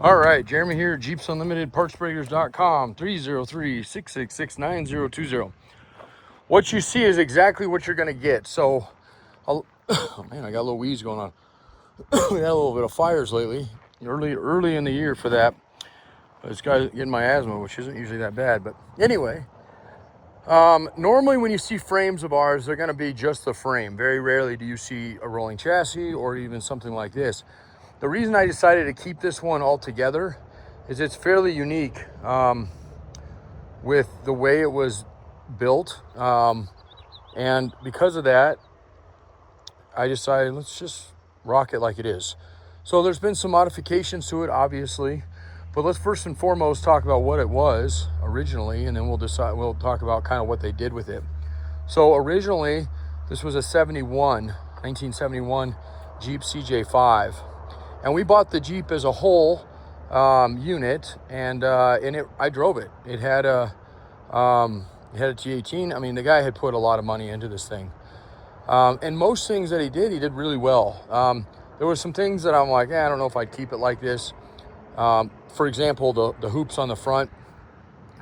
All right, Jeremy here, Jeeps Unlimited PartsBreakers.com, 303-666-9020. What you see is exactly what you're going to get. So, oh man, I got a little wheeze going on. We had a little bit of fires lately, early in the year for that. This guy's getting my asthma, which isn't usually that bad. But anyway, normally when you see frames of ours, they're going to be just the frame. Very rarely do you see a rolling chassis or even something like this. The reason I decided to keep this one all together is it's fairly unique with the way it was built. And because of that, I decided let's just rock it like it is. So there's been some modifications to it, obviously, but let's first and foremost talk about what it was originally, and then we'll talk about kind of what they did with it. So originally, this was a 1971 Jeep CJ5. And we bought the Jeep as a whole unit, and I drove it. It had a T18. I mean, the guy had put a lot of money into this thing. And most things that he did really well. There were some things that I'm like, I don't know if I'd keep it like this. For example, the hoops on the front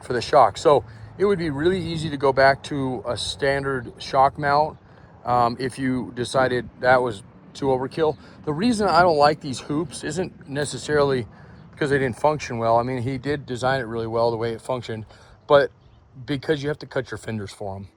for the shock. So it would be really easy to go back to a standard shock mount if you decided that was too overkill. The reason I don't like these hoops isn't necessarily because they didn't function well. I mean, he did design it really well the way it functioned, but because you have to cut your fenders for them.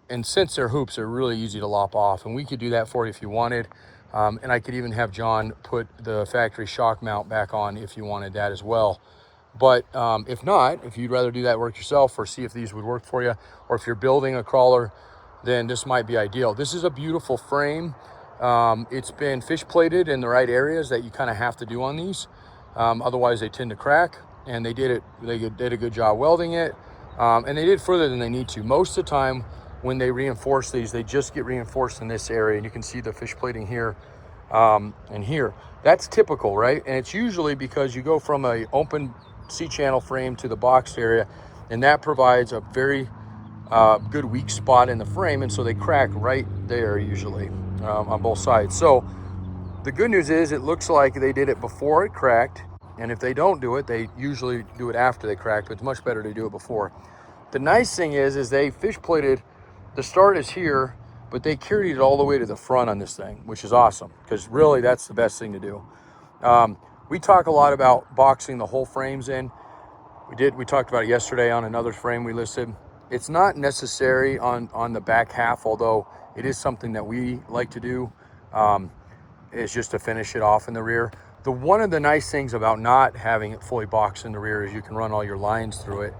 And since they're hoops, they're really easy to lop off, and we could do that for you if you wanted. And I could even have John put the factory shock mount back on if you wanted that as well. But if not, if you'd rather do that work yourself or see if these would work for you, or if you're building a crawler, then this might be ideal. This is a beautiful frame. It's been fish plated in the right areas that you kind of have to do on these. Otherwise they tend to crack, and they did a good job welding it. And they did further than they need to. Most of the time when they reinforce these, they just get reinforced in this area, and you can see the fish plating here and here. That's typical, right? And it's usually because you go from a open C-channel frame to the boxed area, and that provides a very good weak spot in the frame, and so they crack right there usually on both sides. So the good news is it looks like they did it before it cracked, and if they don't do it, they usually do it after they crack, but it's much better to do it before. The nice thing is they fish plated, the start is here, but they carried it all the way to the front on this thing, which is awesome, because really that's the best thing to do. We talk a lot about boxing the whole frames in. We talked about it yesterday on another frame we listed. It's not necessary on the back half, although it is something that we like to do. Is just to finish it off in the rear. One of the nice things about not having it fully boxed in the rear is you can run all your lines through it.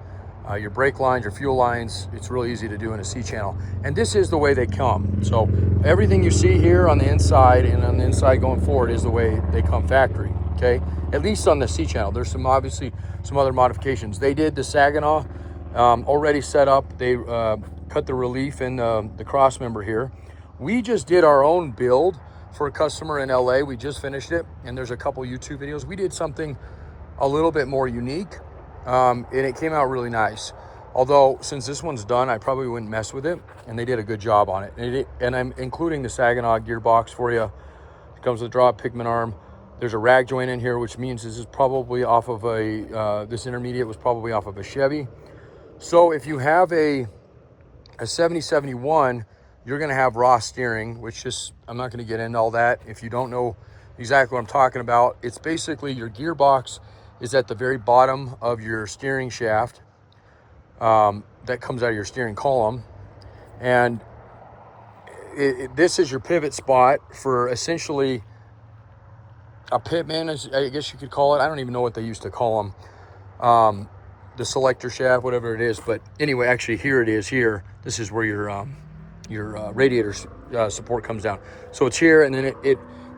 Your brake lines, your fuel lines, it's really easy to do in a C-channel. And this is the way they come. So everything you see here on the inside and on the inside going forward is the way they come factory, okay? At least on the C-channel. There's obviously some other modifications. They did the Saginaw already set up. They cut the relief in the cross member here. We just did our own build for a customer in LA. We just finished it, and there's a couple YouTube videos. We did something a little bit more unique, and it came out really nice. Although, since this one's done, I probably wouldn't mess with it, and they did a good job on it. And I'm including the Saginaw gearbox for you. It comes with a drop Pickman arm. There's a rag joint in here, which means this is probably off of this intermediate was probably off of a Chevy. So if you have a 7071, you're going to have raw steering, which I'm not going to get into all that. If you don't know exactly what I'm talking about, it's basically your gearbox is at the very bottom of your steering shaft that comes out of your steering column. And this is your pivot spot for essentially a pitman, I guess you could call it. I don't even know what they used to call them. The selector shaft, whatever it is. But anyway, actually here it is here. This is where your radiator support comes down. So it's here, and then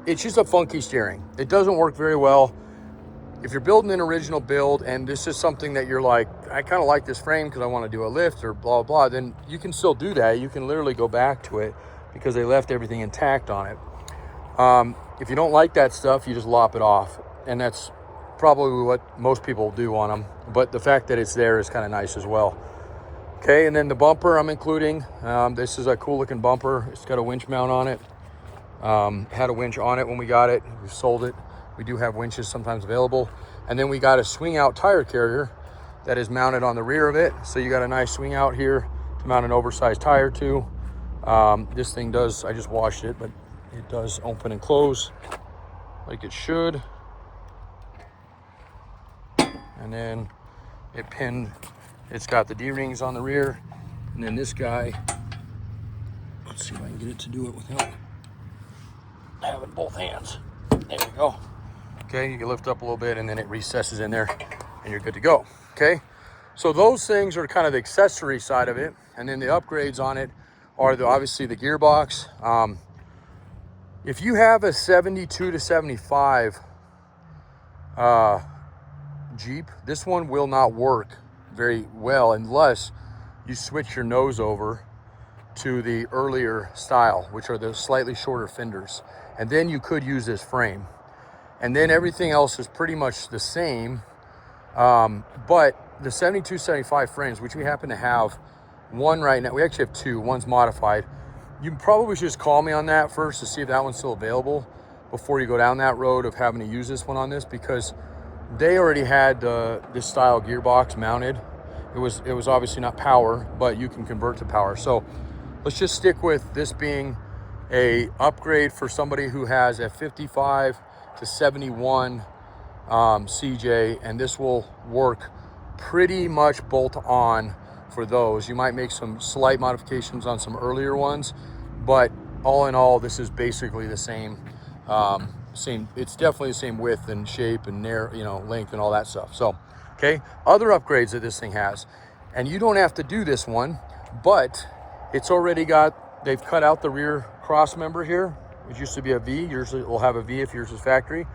it's just a funky steering. It doesn't work very well. If you're building an original build and this is something that you're like, I kind of like this frame because I want to do a lift or blah, blah, then you can still do that. You can literally go back to it because they left everything intact on it. If you don't like that stuff, you just lop it off. And that's probably what most people do on them. But the fact that it's there is kind of nice as well. Okay, and then the bumper I'm including. This is a cool looking bumper. It's got a winch mount on it. Had a winch on it when we got it. We sold it. We do have winches sometimes available. And then we got a swing out tire carrier that is mounted on the rear of it. So you got a nice swing out here to mount an oversized tire to. This thing does, I just washed it, but it does open and close like it should. And then it's got the D-rings on the rear. And then this guy, let's see if I can get it to do it without having both hands. There we go. Okay, you can lift up a little bit and then it recesses in there and you're good to go. Okay, so those things are kind of the accessory side of it. And then the upgrades on it are obviously the gearbox. If you have a 72 to 75 Jeep, this one will not work very well unless you switch your nose over to the earlier style, which are the slightly shorter fenders. And then you could use this frame. And then everything else is pretty much the same. But the 72, 75 frames, which we happen to have one right now, we actually have two, one's modified. You probably should just call me on that first to see if that one's still available before you go down that road of having to use this one on this, because they already had this style gearbox mounted. It was obviously not power, but you can convert to power. So let's just stick with this being a upgrade for somebody who has a 55 to 71 CJ, and this will work pretty much bolt on for those. You might make some slight modifications on some earlier ones, but all in all, this is basically the same. It's definitely the same width and shape and narrow, length and all that stuff. So, okay, other upgrades that this thing has, and you don't have to do this one, but it's already they've cut out the rear cross member here. It used to be a V. Yours will have a V if yours is factory.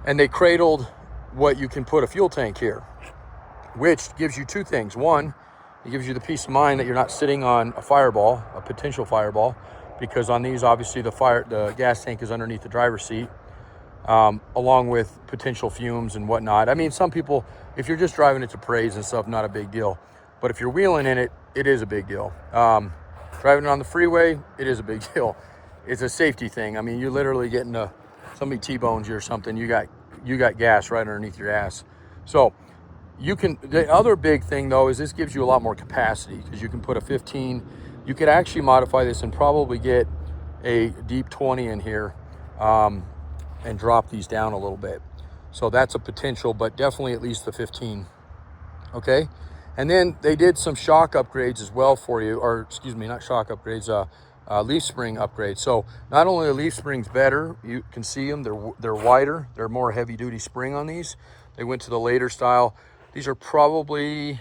And they cradled what you can put a fuel tank here, which gives you two things. One, it gives you the peace of mind that you're not sitting on a potential fireball, because on these, obviously, the gas tank is underneath the driver's seat, along with potential fumes and whatnot. I mean, some people, if you're just driving it to parades and stuff, not a big deal. But if you're wheeling in it, it is a big deal. Driving it on the freeway, it is a big deal. It's a safety thing. I mean, you literally get into somebody T-bones you or something, you got gas right underneath your ass. So the other big thing though is this gives you a lot more capacity, because you can put a 15. You could actually modify this and probably get a deep 20 in here and drop these down a little bit. So that's a potential, but definitely at least the 15. Okay. And then they did some shock upgrades as well for you, or excuse me, not shock upgrades, leaf spring upgrades. So not only are leaf springs better, you can see them, they're wider, they're more heavy duty spring on these. They went to the later style. These are probably,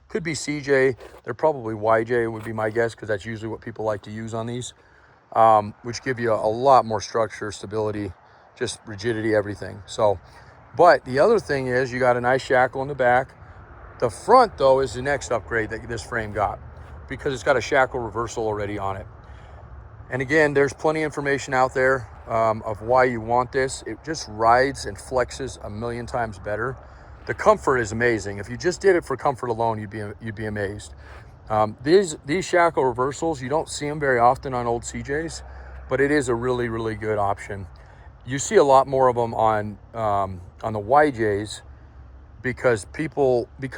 could be CJ, they're probably YJ would be my guess, because that's usually what people like to use on these, which give you a lot more structure, stability, just rigidity, everything. So, but the other thing is you got a nice shackle in the back. The front though is the next upgrade that this frame got, because it's got a shackle reversal already on it. And again, there's plenty of information out there of why you want this. It just rides and flexes a million times better. The comfort is amazing. If you just did it for comfort alone, you'd be amazed. These shackle reversals, you don't see them very often on old CJs, but it is a really, really good option. You see a lot more of them on the YJs, because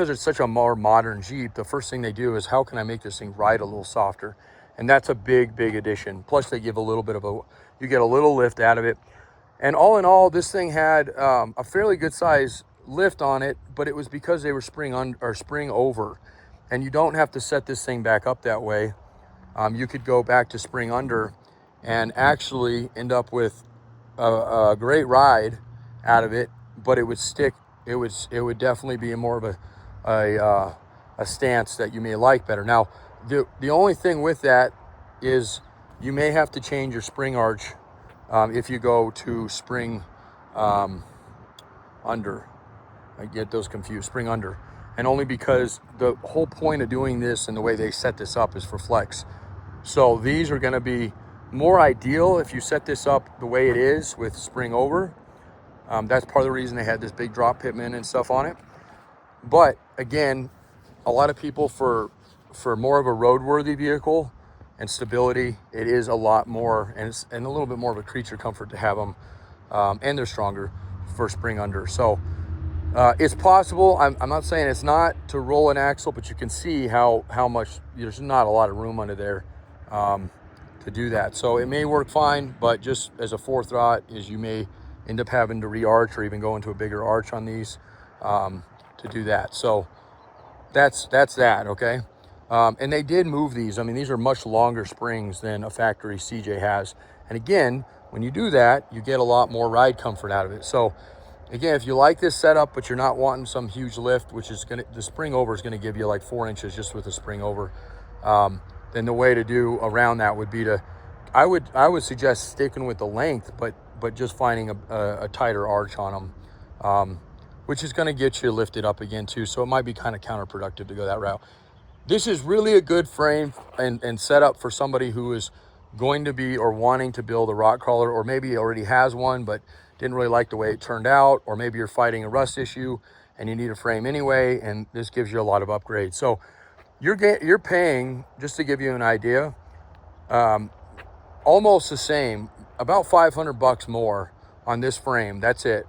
it's such a more modern Jeep, the first thing they do is, how can I make this thing ride a little softer? And that's a big, big addition. Plus they give a little bit of you get a little lift out of it. And all in all, this thing had a fairly good size lift on it, but it was because they were spring over, and you don't have to set this thing back up that way. You could go back to spring under and actually end up with a great ride out of it, but it would stick. It would definitely be more of a stance that you may like better. Now, the only thing with that is you may have to change your spring arch if you go to spring under. I get those confused, spring under. And only because the whole point of doing this and the way they set this up is for flex. So these are gonna be more ideal if you set this up the way it is with spring over. That's part of the reason they had this big drop pitman and stuff on it. But again, a lot of people for more of a roadworthy vehicle and stability, it is a lot more, and a little bit more of a creature comfort to have them and they're stronger for spring under. So it's possible. I'm not saying it's not to roll an axle, but you can see how much, there's not a lot of room under there to do that. So it may work fine, but just as a forethought is you may end up having to re-arch or even go into a bigger arch on these to do that. So that's that, okay? And they did move these. I mean, these are much longer springs than a factory CJ has. And again, when you do that, you get a lot more ride comfort out of it. So again, if you like this setup, but you're not wanting some huge lift, which is the spring over is gonna give you like 4 inches just with the spring over, then the way to do around that would be to, I would suggest sticking with the length, but just finding a tighter arch on them, which is gonna get you lifted up again too. So it might be kind of counterproductive to go that route. This is really a good frame and setup for somebody who is going to be or wanting to build a rock crawler, or maybe already has one but didn't really like the way it turned out, or maybe you're fighting a rust issue and you need a frame anyway, and this gives you a lot of upgrades. So you're paying, just to give you an idea, almost the same, about 500 bucks more on this frame, that's it,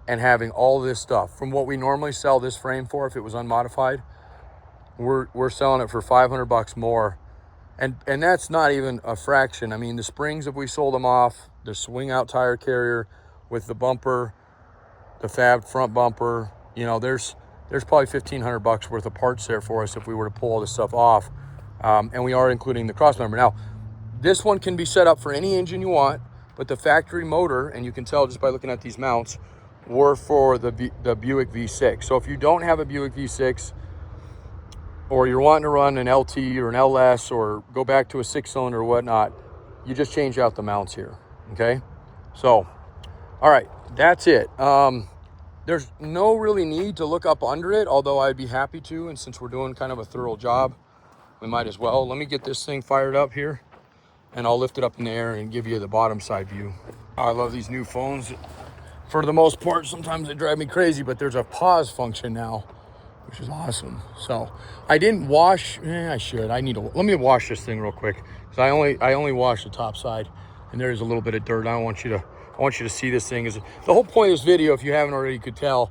and having all this stuff. From what we normally sell this frame for, if it was unmodified, we're selling it for 500 bucks more. And that's not even a fraction. I mean, the springs, if we sold them off, the swing out tire carrier with the bumper, the fab front bumper, you know, there's probably 1,500 bucks worth of parts there for us if we were to pull all this stuff off. And we are including the cross member. Now, this one can be set up for any engine you want, but the factory motor, and you can tell just by looking at these mounts, were for the Buick V6. So if you don't have a Buick V6, or you're wanting to run an LT or an LS or go back to a 6-cylinder or whatnot, you just change out the mounts here, okay? So, all right, that's it. There's no really need to look up under it, although I'd be happy to, and since we're doing kind of a thorough job, we might as well. Let me get this thing fired up here, and I'll lift it up in the air and give you the bottom side view. I love these new phones. For the most part, sometimes they drive me crazy, but there's a pause function now, which is awesome. So I didn't wash, I should, let me wash this thing real quick, because I only washed the top side, and there's a little bit of dirt. I want you to see this thing. The whole point of this video, if you haven't already could tell,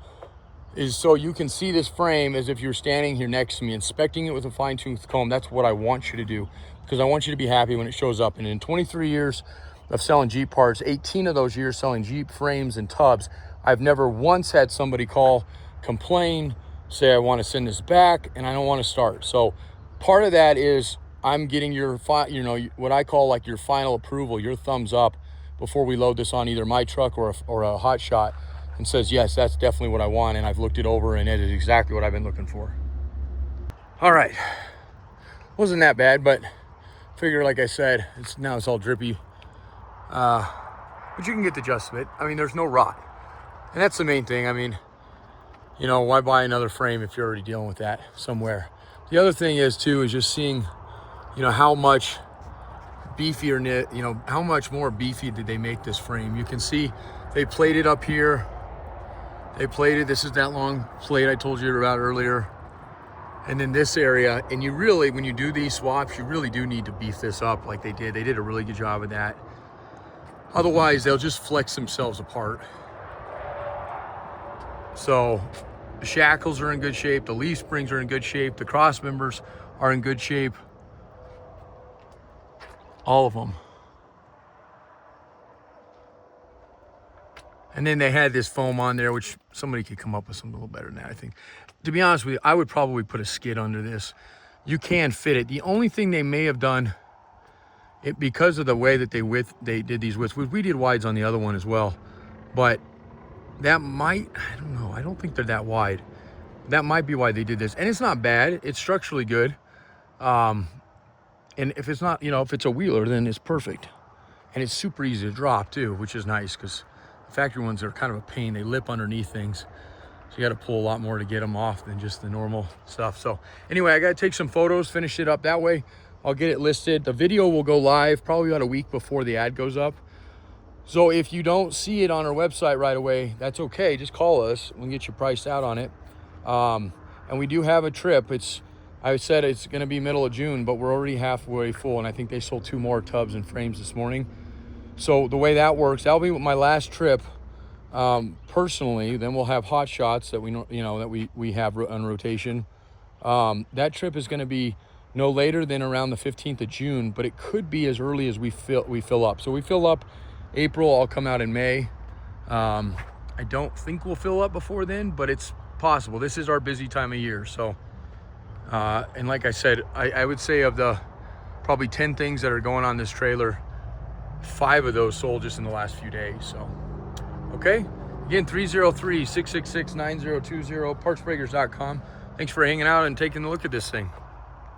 is so you can see this frame as if you're standing here next to me, inspecting it with a fine-tooth comb. That's what I want you to do, because I want you to be happy when it shows up. And in 23 years of selling Jeep parts, 18 of those years selling Jeep frames and tubs, I've never once had somebody call, complain, say I want to send this back and I don't want to start. So part of that is I'm getting your, what I call like your final approval, your thumbs up, before we load this on either my truck or a hot shot, and says, yes, that's definitely what I want, and I've looked it over and it is exactly what I've been looking for. All right, wasn't that bad, but figure, like I said, now it's all drippy, but you can get the gist of it. I mean, there's no rot, and that's the main thing. I mean, you know, why buy another frame if you're already dealing with that somewhere? The other thing is too, is just seeing, you know, how much beefier knit, you know, how much more beefy did they make this frame? You can see they plated up here. They plated, this is that long plate I told you about earlier. And then this area, and you really, when you do these swaps, you really do need to beef this up like they did. They did a really good job of that. Otherwise, they'll just flex themselves apart. So the shackles are in good shape. The leaf springs are in good shape. The cross members are in good shape. All of them. And then they had this foam on there, which somebody could come up with something a little better than that, I think. To be honest with you, I would probably put a skid under this. You can fit it. The only thing they may have done, because of the way that they did these widths, we did wides on the other one as well, but that might, I don't know, I don't think they're that wide. That might be why they did this. And it's not bad, it's structurally good. And if it's not, you know, if it's a wheeler, then it's perfect. And it's super easy to drop too, which is nice, because the factory ones are kind of a pain. They lip underneath things. So you got to pull a lot more to get them off than just the normal stuff. So anyway, I got to take some photos, finish it up. That way I'll get it listed. The video will go live probably about a week before the ad goes up. So if you don't see it on our website right away, that's okay. Just call us. We can get you priced out on it. And we do have a trip. I said it's going to be middle of June, but we're already halfway full. And I think they sold 2 more tubs and frames this morning. So the way that works, that'll be my last trip personally. Then we'll have hot shots that we know, that we have on rotation. That trip is going to be no later than around the 15th of June, but it could be as early as we fill up. So we fill up April, I'll come out in May. I don't think we'll fill up before then, but it's possible. This is our busy time of year. So, and like I said, I would say of the probably 10 things that are going on this trailer, 5 of those sold just in the last few days. So, okay. Again, 303-666-9020, partsbreakers.com. Thanks for hanging out and taking a look at this thing.